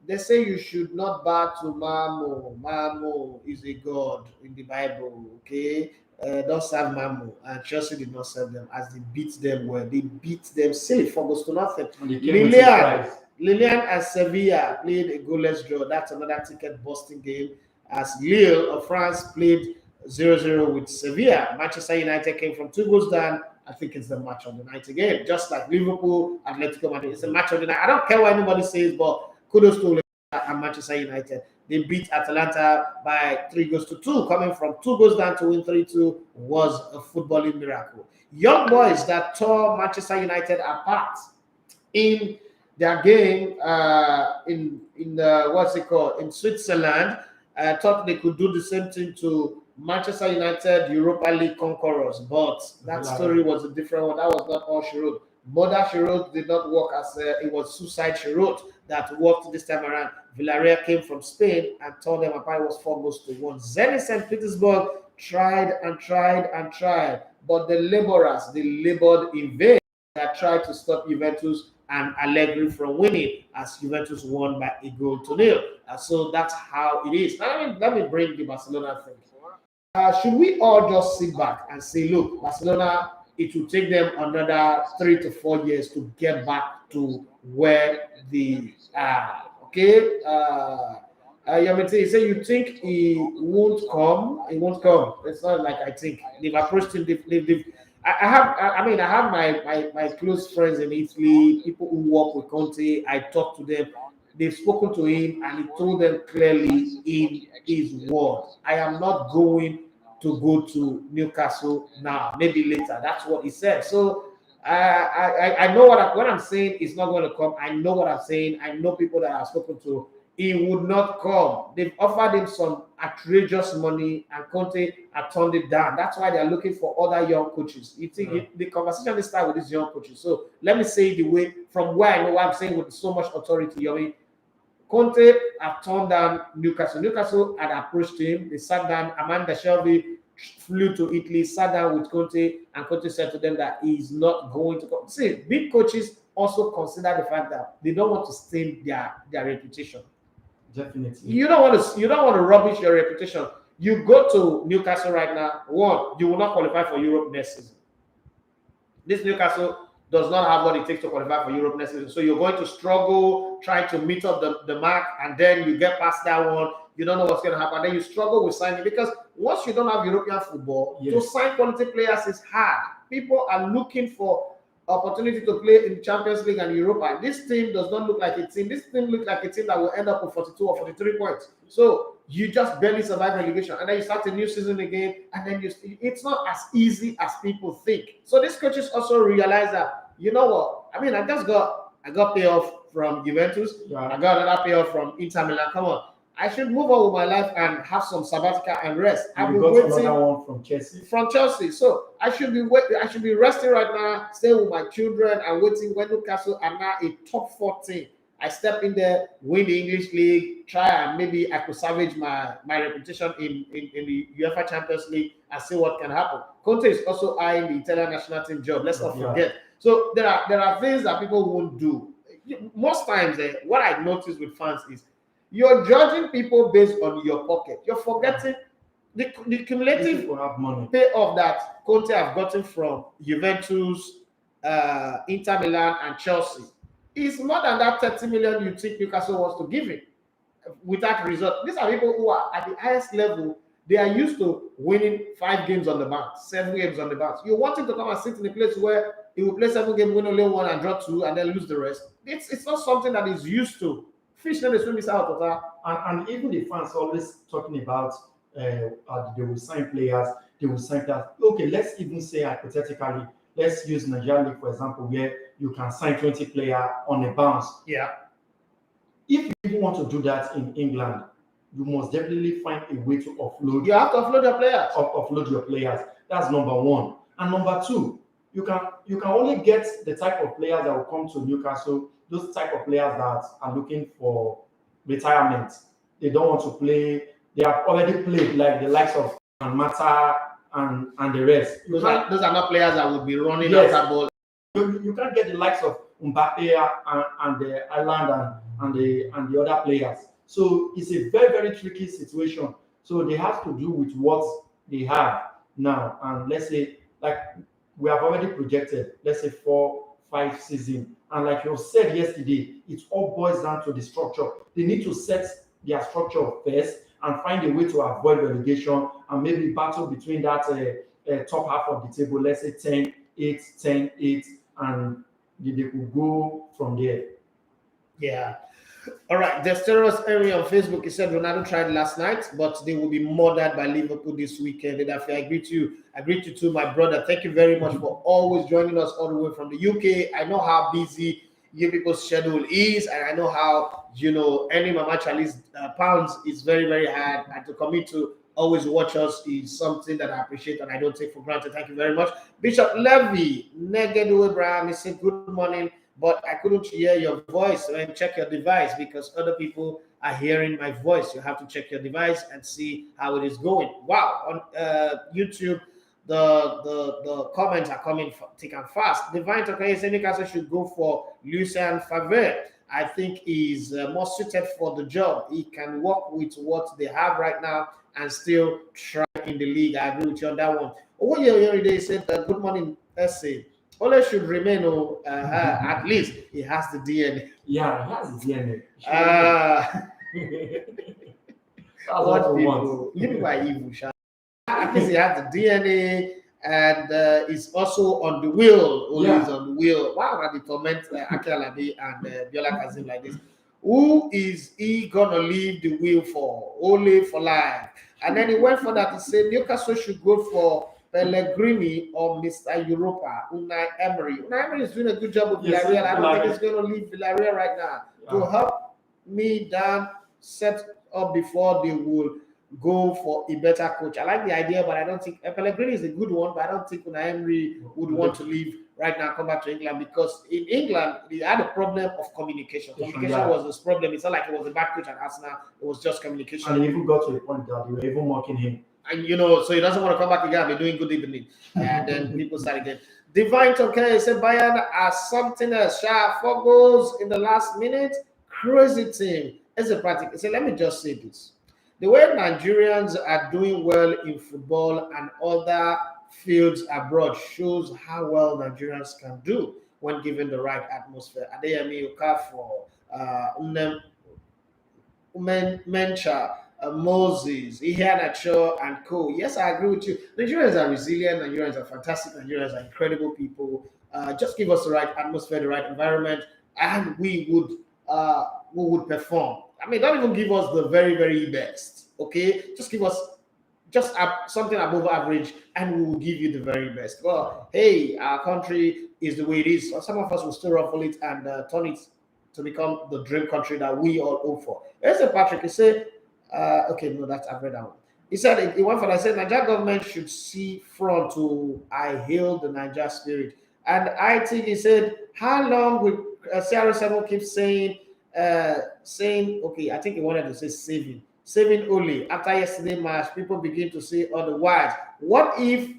they say you should not bow to Mamo. Mamo is a god in the Bible, okay? Don't serve Mamo, and Chelsea did not serve them as they beat them well. They beat them silly 4-0. Lilian and Sevilla played a goalless draw. That's another ticket busting game as Lille of France played 0-0 with Sevilla. Manchester United came from 2 goals down. I think it's the match of the night again, just like Liverpool, Atletico Madrid. It's a match of the night. I don't care what anybody says, but kudos to and Manchester United. They beat Atalanta by 3-2. Coming from 2 goals down to win 3-2 was a footballing miracle. Young boys that tore Manchester United apart in their game in Switzerland thought they could do the same thing to Manchester United Europa League conquerors, but that story was a different one. That was not all she wrote. Mother she wrote did not work as it was suicide she wrote that worked this time around. Villarreal came from Spain and tore them apart. It was 4-1. Zenit St. Petersburg tried and tried and tried, but the laborers, they labored in vain. They tried to stop Juventus and Allegri from winning, as Juventus won by a goal to nil. So that's how it is. Now, let me bring the Barcelona thing. Should we all just sit back and say, look, Barcelona, it will take them another 3 to 4 years to get back to where they are? Okay. Yamete, you say you think he won't come? He won't come. It's not like I think. They've approached him. I have my close friends in Italy, people who work with Conte. I talk to them. They've spoken to him and he told them clearly in his word, I am not going to go to Newcastle now, maybe later. That's what he said. So I know what I'm saying is not going to come. I know what I'm saying. I know people that I've spoken to. He would not come. They've offered him some outrageous money, and Conte had turned it down. That's why they're looking for other young coaches. You think the conversation will start with these young coaches. So let me say the way from where I know what I'm saying with so much authority. I mean, Conte had turned down Newcastle. Newcastle had approached him. They sat down. Amanda Shelby flew to Italy, sat down with Conte, and Conte said to them that he's not going to come. See, big coaches also consider the fact that they don't want to stain their reputation. Definitely. You don't want to rubbish your reputation. You go to Newcastle right now, one, you will not qualify for Europe next season. This Newcastle does not have what it takes to qualify for Europe next season. So you're going to struggle trying to meet up the mark, and then you get past that one, you don't know what's going to happen. Then you struggle with signing, because once you don't have European football, to sign quality players is hard. People are looking for opportunity to play in Champions League and Europa. This team does not look like a team. This team looks like a team that will end up with 42 or 43 points. So you just barely survive relegation, and then you start a new season again, and then it's not as easy as people think. So these coaches also realize that, you know what? I mean, I got payoff from Juventus. I got another payoff from Inter Milan. Come on. I should move on with my life and have some sabbatical and rest. I've been waiting another one from Chelsea. From Chelsea, so I should be resting right now, staying with my children and waiting when Newcastle are now a top 14. I step in there, win the English League, try and maybe I could salvage my reputation in the UEFA Champions League and see what can happen. Conte is also eyeing the Italian national team job. Let's not forget. So there are things that people won't do. Most times, what I notice with fans is, you're judging people based on your pocket. You're forgetting the cumulative payoff that Conte have gotten from Juventus, Inter Milan, and Chelsea. It's more than that 30 million you think Newcastle wants to give him with that result. These are people who are at the highest level. They are used to winning 5 games on the bounce, 7 games on the bounce. You want him to come and sit in a place where he will play 7 games, win only 1 and draw 2, and then lose the rest. It's not something that is used to. Fish never swim is out of that. And even the fans always talking about they will sign players, they will sign players. Okay, let's even say hypothetically, let's use Nigeria League, for example, where you can sign 20 players on a bounce. Yeah. If you even want to do that in England, you must definitely find a way to offload. You have to offload your players. Offload your players. That's number one. And number two, you can only get the type of players that will come to Newcastle, those type of players that are looking for retirement. They don't want to play. They have already played, like the likes of Mata and the rest. Those are not players that will be running after ball. You can't get the likes of Mbappe and the Ireland and the other players. So it's a very, very tricky situation. So they have to do with what they have now. And let's say, like we have already projected, let's say 4-5 seasons. And like you said yesterday, it all boils down to the structure. They need to set their structure first and find a way to avoid relegation and maybe battle between that top half of the table, let's say 10-8, 10-8, and they could go from there. Yeah. All right. Desteros area on Facebook, he said Ronaldo tried last night, but they will be murdered by Liverpool this weekend. And I agree to you. I agree to you too, my brother. Thank you very much for always joining us all the way from the UK. I know how busy you people's schedule is, and I know how, any Mama Charlie's pounds is very, very hard, and to commit to always watch us is something that I appreciate and I don't take for granted. Thank you very much. Bishop Levy, Negedu Abraham, he said good morning, but I couldn't hear your voice. And check your device because other people are hearing my voice. You have to check your device and see how it is going. Wow. On YouTube, the comments are coming thick and fast. Divine Tokay said Newcastle should go for Lucien Favre. I think he's more suited for the job. He can work with what they have right now and still try in the league. I agree with you on that one. Oh, yeah, they said good morning, essay. Ole should remain, at least he has the DNA. Yeah, he has the DNA. That's What we want. people, you people are evil, Sha. At least he has the DNA and is also on the wheel. Always on the wheel. Why would they torment Akelabi and Biola Kazim like this? Who is he gonna leave the wheel for? Only for life. And then he went for that to say Newcastle should go for Pellegrini or Mr. Europa, Unai Emery. Unai Emery is doing a good job with Villarreal. I don't think he's going to leave Villarreal right now. To help me down, set up before they will go for a better coach. I like the idea, but I don't think Pellegrini is a good one, but I don't think Unai Emery would want to leave right now, come back to England, because in England they had a problem of communication. Communication was this problem. It's not like it was a bad coach at Arsenal, it was just communication. And he even got to a point that they were even mocking him. And so he doesn't want to come back again and be doing good evening. And then people start again. Divine Tokay said Bayern are something else. 4 goals in the last minute. Crazy team. It's a practical. So let me just say this. The way Nigerians are doing well in football and other fields abroad shows how well Nigerians can do when given the right atmosphere. Adeyemi Okafor, Mencha, Moses, Ihanacho, and co. Yes, I agree with you. Nigerians are resilient. Nigerians are fantastic. Nigerians are incredible people. Just give us the right atmosphere, the right environment, and we would perform. I mean, don't even give us the very, very best. Okay, just give us something above average, and we will give you the very best. Well, hey, our country is the way it is. Some of us will still ruffle it and turn it to become the dream country that we all hope for. There's a Patrick. He said, okay, no, I've read that one. He said, he went for that. He said, Nigeria government should see front to I hail the Niger spirit. And I think he said, how long will CR7 keep saying, okay, I think he wanted to say saving only. After yesterday match, people begin to say otherwise. What if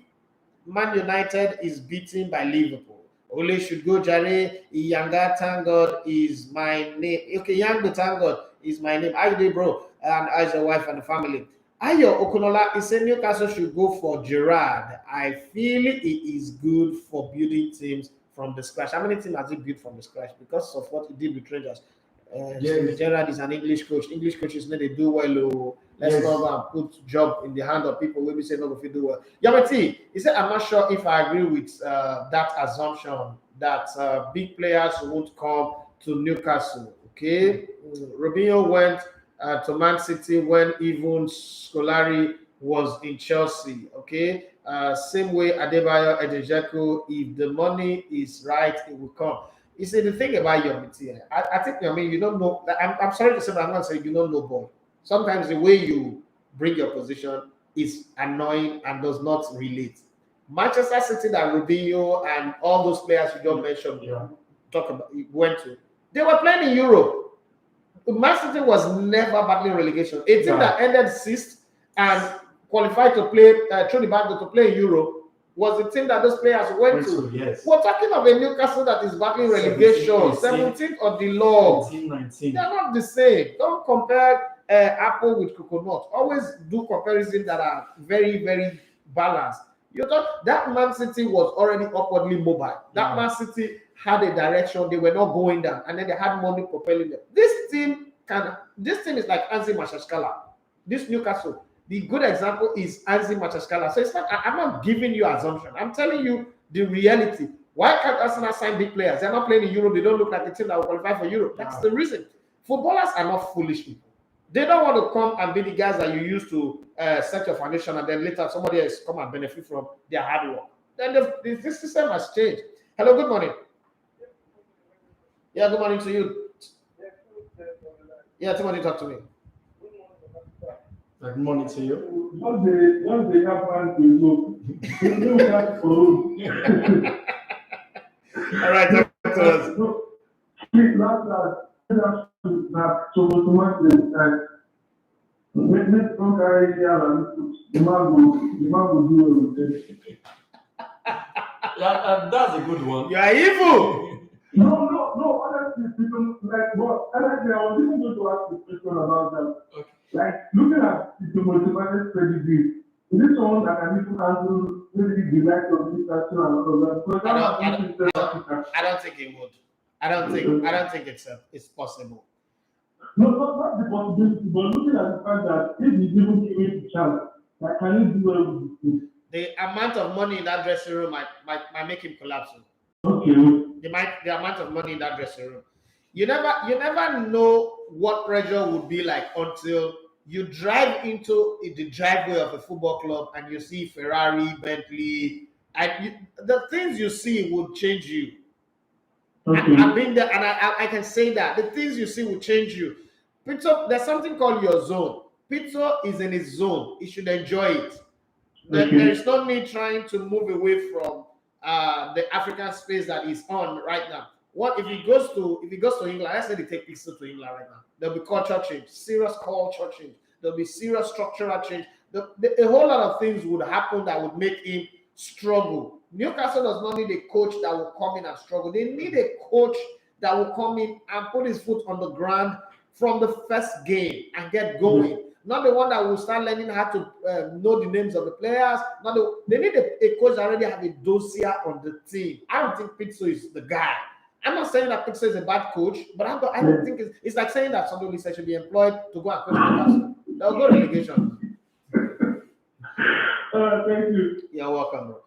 Man United is beaten by Liverpool? Ole should go Jare. Yanga, thank God, is my name. Okay, Yanga, thank God, is my name. How you doing, bro? And as your wife and the family. Ayo Okunola is saying Newcastle should go for Gerrard. I feel it is good for building teams from the scratch. How many teams has he built from the scratch? Because of what he did with Rangers. Gerrard is an English coach. English coaches know they do well. Let's not put job in the hand of people where we say no, if you do well. Yamati, he said, I'm not sure if I agree with that assumption that big players won't come to Newcastle. Okay, Robinho went to Man City when even Scolari was in Chelsea. Okay, same way Adebayo Edejeku. If the money is right, it will come. You see, the thing about your material, I think, you don't know. I'm sorry to say, but I'm not saying you don't know ball. Sometimes the way you bring your position is annoying and does not relate. Manchester City that Robinho and all those players you just mentioned, went to, they were playing in Europe. Man City was never battling relegation. A team that ended 6th and qualified to play, through the back to play in Europe, was the team that those players went to. Yes. We're talking of a Newcastle that is battling relegation, 17th of the log. 19. They're not the same. Don't compare apple with coconut. Always do comparisons that are very, very balanced. That Man City was already upwardly mobile. That Man City had a direction. They were not going down, and then they had money propelling them. This team is like Anzi Mashashkala. This Newcastle. The good example is Anzi Machashkala. So it's not, I'm not giving you assumption. I'm telling you the reality. Why can't Arsenal sign big players? They're not playing in Europe. They don't look like a team that will qualify for Europe. That's the reason. Footballers are not foolish people. They don't want to come and be the guys that you use to set your foundation, and then later somebody else come and benefit from their hard work. Then this system has changed. Hello, good morning. Yeah, good morning to you. Yeah, somebody talk to me. Good morning to you. Once they have one to look for. All right, talk to us. Please, last so automatically, Let's don't carry the man will do it. Yeah, that's a good one. You are evil. No, honestly, people like what honestly I was even going to ask the question about that. Okay. Like looking at the motivated pedigree, is it someone that can even handle maybe the likes of this person and all of that? Because I don't think it would. I don't think it's possible. No, not the possibility, but looking at the fact that if he's even given the chance, that can he do well with this? The amount of money in that dressing room might make him collapse. Okay. The amount of money in that dressing room. You never know what pressure would be like until you drive into the driveway of a football club and you see Ferrari, Bentley, and the things you see would change you. Okay. I've been there, and I can say that the things you see will change you. Pito, there's something called your zone. Pito is in his zone. He should enjoy it. There is no need trying to move away from the African space that he's on right now. What if he goes to England? Let's say they take Pito to England right now. There'll be culture change, serious culture change. There'll be serious structural change. A whole lot of things would happen that would make him struggle. Newcastle does not need a coach that will come in and struggle. They need a coach that will come in and put his foot on the ground from the first game and get going. Not the one that will start learning how to know the names of the players. They need a coach that already have a dossier on the team. I don't think Pizzo is the guy. I'm not saying that Pizzo is a bad coach, but I don't think it's like saying that Sandro Lisa should be employed to go and coach Newcastle. They'll go relegation. Thank you. You're welcome, bro.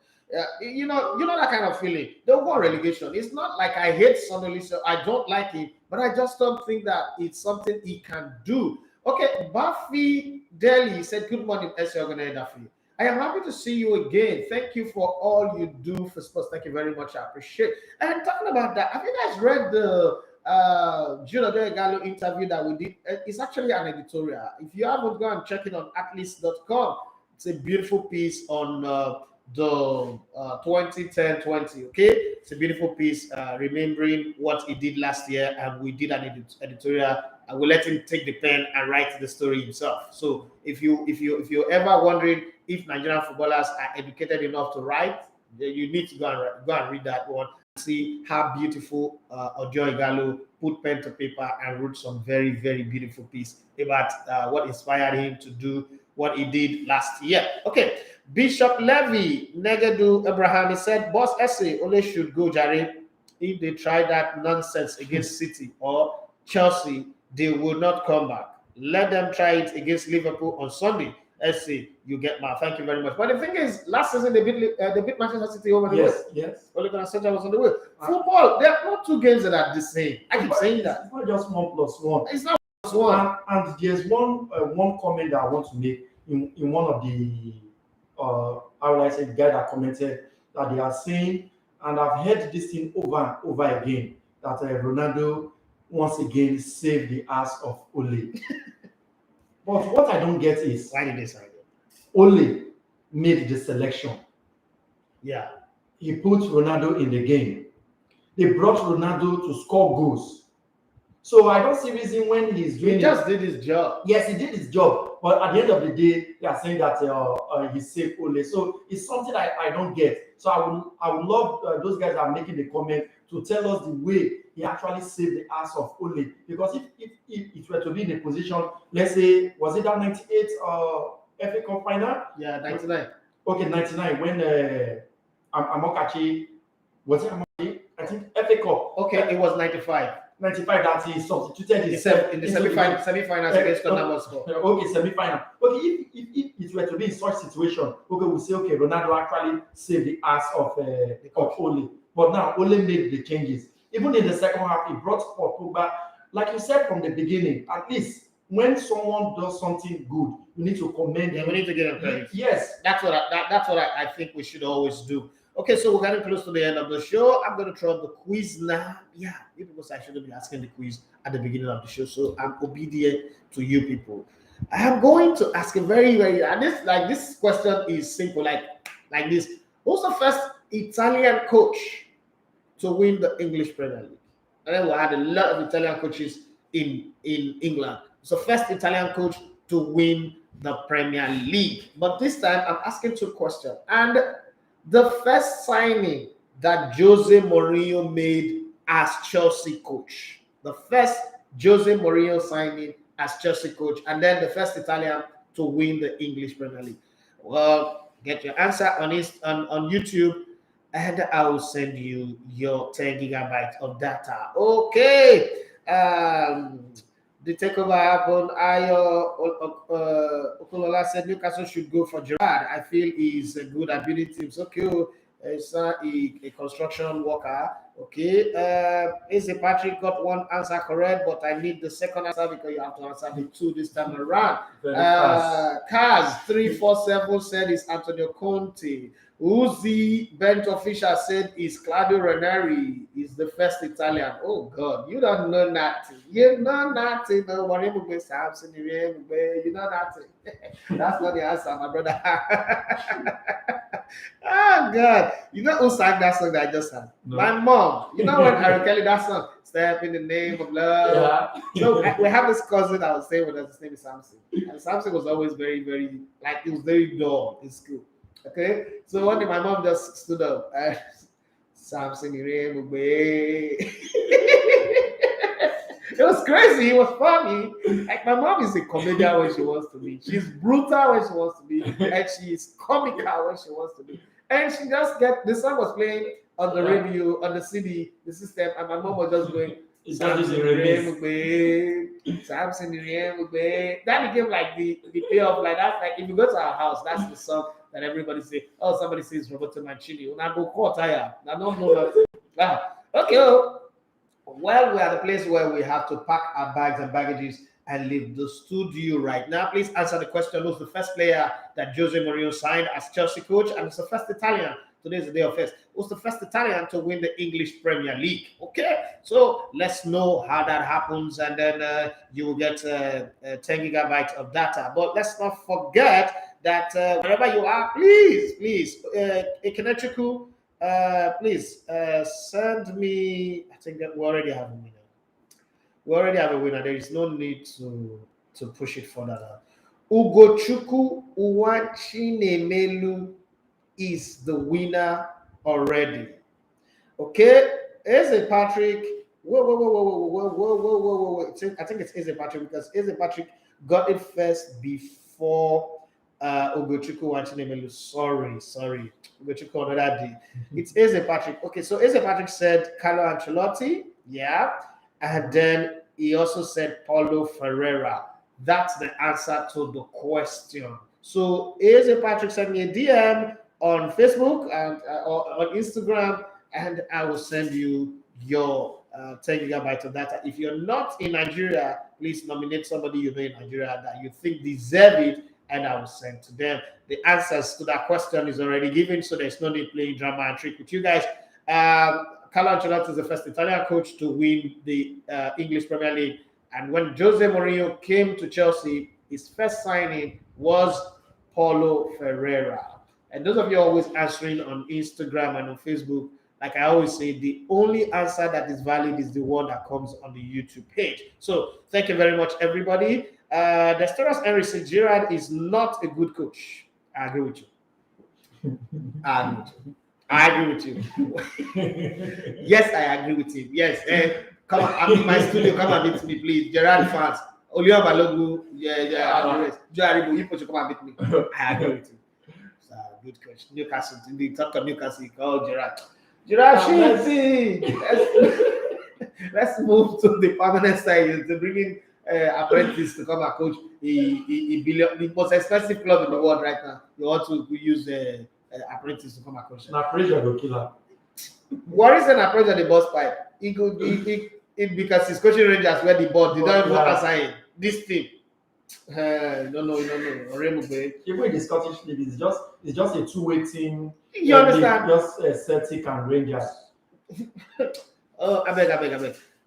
You know that kind of feeling. They'll go relegation. It's not like I hate Sandro Lisa. I don't like him, but I just don't think that it's something he can do. Okay, Buffy Daly said, "Good morning, Daffy. I am happy to see you again. Thank you for all you do for sports. Thank you very much. I appreciate it." And talking about that, have you guys read the Juno Gallo interview that we did? It's actually an editorial. If you haven't, go and check it on athletes.com. It's a beautiful piece on the 2010-20. Okay, it's a beautiful piece remembering what he did last year, and we did an editorial. I will let him take the pen and write the story himself. So if you're ever wondering if Nigerian footballers are educated enough to write, you need to go and read that one and see how beautiful Ojo Igalo put pen to paper and wrote some very, very beautiful piece about what inspired him to do what he did last year. Okay, Bishop Levy Negadu Abraham, he said, "Boss essay only should go Jare if they try that nonsense against City or Chelsea. They will not come back. Let them try it against Liverpool on Sunday. SC, you get my thank you very much." But the thing is, last season they beat Manchester City over the way. Yes. Ole Gunnar Solskjaer was on the way. Football, there are not two games that are the same. I keep saying that. It's not just 1+1. It's not one. And there's one comment that I want to make in one of the how would I say, the guy that commented that they are saying, and I've heard this thing over and over again, that Ronaldo once again saved the ass of Ole. But what I don't get is, why did they sign it? Ole made the selection. Yeah. He put Ronaldo in the game. They brought Ronaldo to score goals. So I don't see reason when he's doing He just did his job. Yes, he did his job. But at the end of the day, they are saying that he saved Ole. So it's something I don't get. So I would love those guys that are making the comment to tell us the way he actually saved the ass of Ole. Because if it were to be in a position, let's say, was it that 98 FA Cup final? Yeah, 99. Okay, 99, when Amokachi, was it Amokachi? I think FA Cup. Okay, it was 95. 95 that he substituted himself in the semi-finals against Tottenham Hotspur. Okay, semi-final. Okay, if it were to be in such situation, okay, we'll say, okay, Ronaldo actually saved the ass of Ole. But now Ole made the changes. Even in the second half, he brought Pogba. Like you said from the beginning, at least when someone does something good, you need to commend him. We need to get him credit. Yes. That's what I think we should always do. Okay, so we're getting close to the end of the show. I'm going to throw up the quiz now. Yeah, you people say I shouldn't be asking the quiz at the beginning of the show, so I'm obedient to you people. I am going to ask a very, very, and this question is simple, like this. Who's the first Italian coach to win the English Premier League? And then we had a lot of Italian coaches in England. So first Italian coach to win the Premier League. But this time I'm asking two questions. And the first signing that Jose Mourinho made as Chelsea coach, the first Jose Mourinho signing as Chelsea coach, and then the first Italian to win the English Premier League. Well, get your answer on YouTube, and I will send you your 10 gigabytes of data. Okay. The takeover happened. Okulola said Newcastle should go for Gerrard. I feel he's a good ability. It's okay. It's a construction worker. Okay. Eze Patrick got one answer correct, but I need the second answer because you have to answer the two this time around. Kaz 347 said it's Antonio Conte. Uzi bench official said is Claudio Ranieri is the first Italian. Oh God, you don't know nothing. You know nothing. No, whatever Samson, you know nothing. That's not the answer, my brother. Oh God, you know who sang that song that I just sang? No. My mom. You know when Aaron Kelly that song, "Step in the Name of Love." Yeah. So we have this cousin that was staying with us. His name is Samson, and Samson was always very, very he was very dull in school. Okay, so one day my mom just stood up and Samson, it was crazy. It was funny. Like my mom is a comedian when she wants to be. She's brutal when she wants to be, and she's comical when she wants to be. And she just the song was playing on the radio, on the CD, the system, and my mom was just going. Samson, that became like the payoff. Like that, like if you go to our house, that's the song that everybody say. Oh, somebody says Roberto Mancini. When I go court, I don't know nothing. Okay. Well, we're at the place where we have to pack our bags and baggages and leave the studio right now. Please answer the question. Who's the first player that Jose Mourinho signed as Chelsea coach? And it's the first Italian. Today is the day of first. Who's the first Italian to win the English Premier League? Okay, so let's know how that happens, and then you will get 10 gigabytes of data. But let's not forget that wherever you are, please, Ekenechuku, please send me. I think that we already have a winner. There is no need to push it further. Ugochukwu Uwachinemelu is the winner already. Okay, Eze Patrick. Whoa. I think it's Eze Patrick because Eze Patrick got it first before Ugochukwu Uwachinemelu. Sorry. Ugochukwu another day. It's Eze Patrick. Okay, so Eze Patrick said Carlo Ancelotti. Yeah. And then he also said Paulo Ferreira. That's the answer to the question. So Eze Patrick sent me a DM on Facebook and or on Instagram, and I will send you your 10 gigabytes of data. If you're not in Nigeria, please nominate somebody you know in Nigeria that you think deserve it, and I will send to them. The answers to that question is already given, so there's no need playing drama and trick with you guys. Carlo Ancelotti is the first Italian coach to win the English Premier League, and when Jose Mourinho came to Chelsea, his first signing was Paulo Ferreira. And those of you always answering on Instagram and on Facebook, like I always say, the only answer that is valid is the one that comes on the YouTube page. So thank you very much, everybody. Destoros Henry said Gerrard is not a good coach. I agree with you. I agree with you. Yes, I agree with you. Yes. Come on, I'm in my studio. Come and meet me, please. Gerrard fans. Olio Balogu. Yeah. Joe you put you come and meet me. I agree with you. Good coach. Newcastle. Indeed, talk to Newcastle. Call Gerrard. Let's move to the permanent side. To bring in apprentice to come and coach the most expensive club in the world right now. You want to use apprentice to come and coach. Now, pressure go killer. What is an approach at the boss pipe? Because he's coaching Rangers where the board, they don't even assign this team. No. Even the Scottish League is just a two-way team. You understand? Just Celtic and Rangers. Oh, I beg.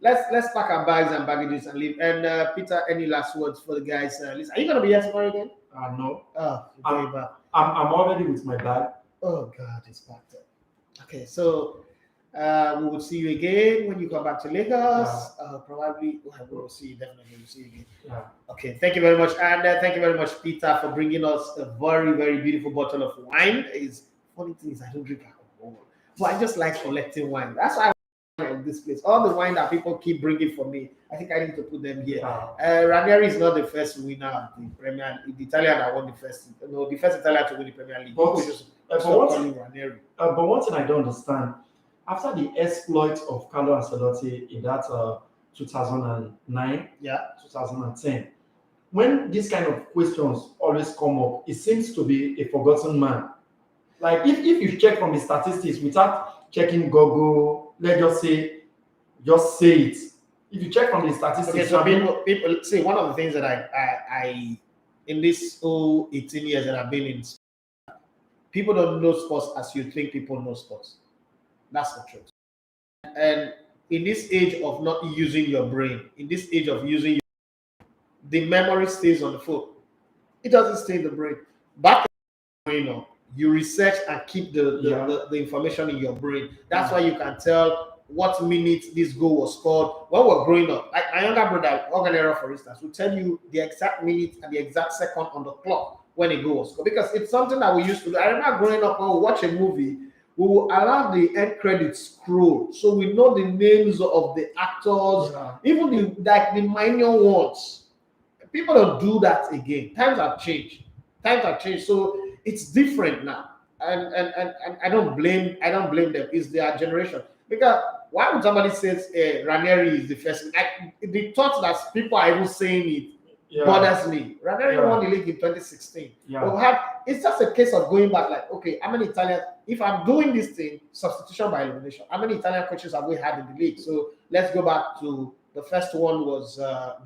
Let's pack our bags and baggages and leave. And Peter, any last words for the guys? Listen, are you gonna be here tomorrow again? No. Oh, very bad. I'm already with my bag. Oh God, it's packed up. Okay, so We will see you again when you come back to Lagos. Probably we will see you. Definitely, we'll see you again. Yeah. Okay, thank you very much, and thank you very much, Peter, for bringing us a very, very beautiful bottle of wine. Is funny thing is I don't drink alcohol, but I just like collecting wine. That's why I like this place. All the wine that people keep bringing for me, I think I need to put them here. Ranieri is not the first winner of the Premier League. The Italian that won the first, the first Italian to win the Premier League. But, Ranieri. But one thing I don't understand, after the exploit of Carlo Ancelotti in that 2009, 2010, when these kind of questions always come up, it seems to be a forgotten man. Like if you check from the statistics without checking Google, let's just say it. If you check from the statistics, okay, so people see one of the things that I in this whole 18 years that I've been in, people don't know sports as you think people know sports. That's the truth. And in this age of not using your brain, in this age of using the memory stays on the phone. It doesn't stay in the brain. Back when you research and keep the information in your brain. That's why you can tell what minute this goal was scored. When we're growing up, like my younger brother, Organera, for instance, will tell you the exact minute and the exact second on the clock when a goal was scored. Because it's something that we used to do. I remember growing up when we watch a movie, we will allow the end credits scroll, so we know the names of the actors, even the minor ones. People don't do that again. Times have changed. So it's different now, and I don't blame them. It's their generation. Because why would somebody say Ranieri is the first? The thought that people are even saying it bothers me. Ranieri won the league in 2016. It's just a case of going back. Like, okay, how many Italians? If I'm doing this thing, substitution by elimination, how many Italian coaches have we had in the league? So let's go back to the first one was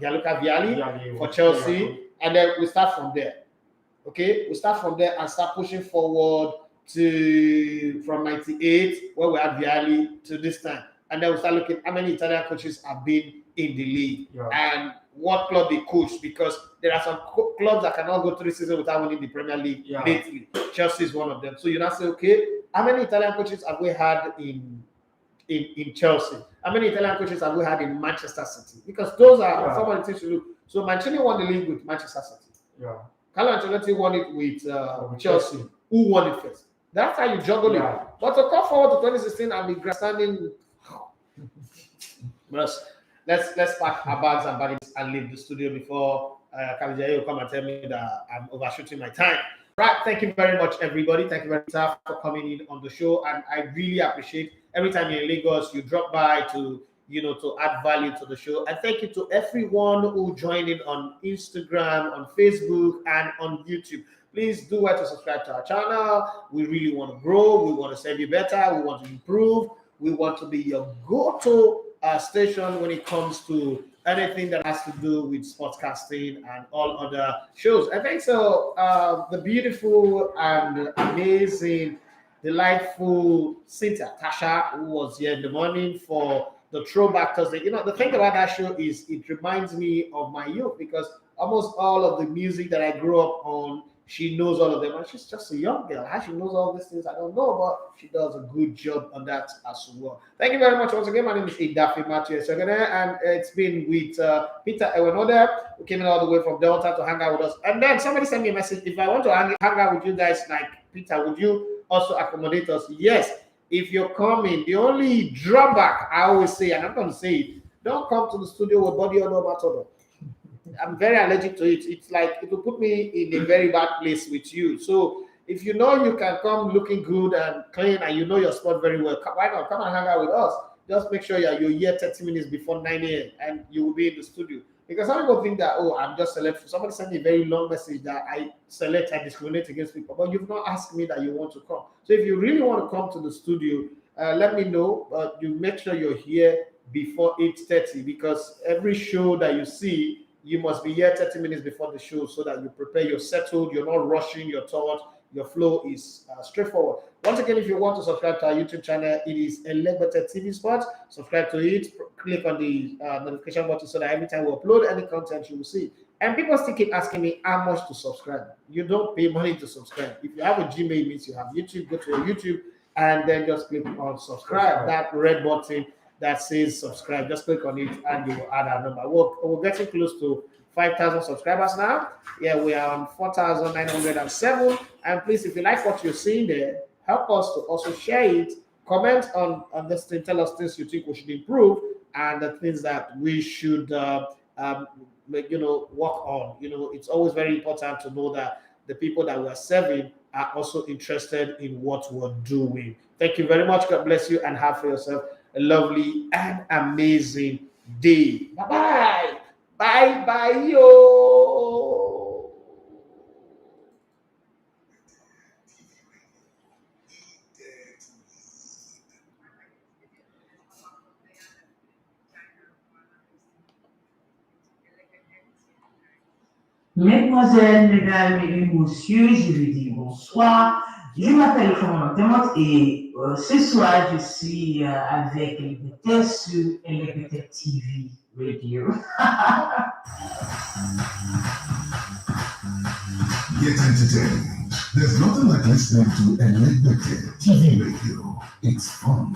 Gianluca Vialli for Chelsea, and then we start from there. Okay, we start from there and start pushing forward to from 98 where we had Vialli to this time, and then we start looking how many Italian coaches have been in the league and what club they coach, because there are some clubs that cannot go 3 seasons without winning the Premier League lately. Chelsea is one of them. So you now say, okay, how many Italian coaches have we had in Chelsea? How many Italian coaches have we had in Manchester City? Because those are some of the things you look. So Mancini won the league with Manchester City. Carlo Ancelotti won it with Chelsea. Who won it first? That's how you juggle it. But to come forward to 2016 and be grandstanding, let's pack our bags and baggage and leave the studio before Kavijaye will come and tell me that I'm overshooting my time. Right, thank you very much, everybody. Thank you very much for coming in on the show, and I really appreciate every time you're in Lagos, you drop by to add value to the show. And thank you to everyone who joined in on Instagram, on Facebook, and on YouTube. Please do to subscribe to our channel. We really want to grow. We want to serve you better. We want to improve. We want to be your go-to station when it comes to anything that has to do with sportscasting and all other shows. I think so. The beautiful and amazing, delightful Cynthia Tasha, who was here in the morning for the Throwback Thursday. The thing about that show is it reminds me of my youth, because almost all of the music that I grew up on, she knows all of them, and she's just a young girl. How she knows all these things, I don't know, but she does a good job on that as well. Thank you very much once again. My name is Idafi Matthew, and it's been with Peter Ewenode, who came in all the way from Delta to hang out with us. And then somebody sent me a message, if I want to hang out with you guys like Peter, would you also accommodate us? Yes, if you're coming. The only drawback I always say, and I'm going to say it, don't come to the studio with body odor matodo. I'm very allergic to it. It's like it will put me in a very bad place with you. So if you know you can come looking good and clean and you know your spot very well, why not come and hang out with us? Just make sure you're here 30 minutes before 9 a.m. and you will be in the studio. Because some people think that, I'm just selecting. Somebody sent me a very long message that I select and discriminate against people. But you've not asked me that you want to come. So if you really want to come to the studio, let me know. But you make sure you're here before 8:30, because every show that you see, you must be here 30 minutes before the show so that you prepare, you're settled, you're not rushing your thought, your flow is straightforward. Once again, if you want to subscribe to our YouTube channel, it is Elegbete TV Sports. Subscribe to it, click on the notification button so that every time we upload any content, you will see. And people still keep asking me how much to subscribe. You don't pay money to subscribe. If you have a Gmail, it means you have YouTube. Go to your YouTube, and then just click on subscribe. That red button that says subscribe, just click on it and you will add our number. We're getting close to 5,000 subscribers now. Yeah, we are on 4,907. And please, if you like what you're seeing there, help us to also share it. Comment on this thing. Tell us things you think we should improve and the things that we should work on. It's always very important to know that the people that we're serving are also interested in what we're doing. Thank you very much. God bless you and have for yourself a lovely and amazing day. Bye-bye. Bye-bye, yo. Mesdemoiselles, mesdames et messieurs, je vous dis bonsoir. Je m'appelle Commandant Temot et ce soir je suis avec Elegbete sur ELEGBETETVRADIO. Get entertained. There's nothing like listening to Elegbete TV Radio. It's fun.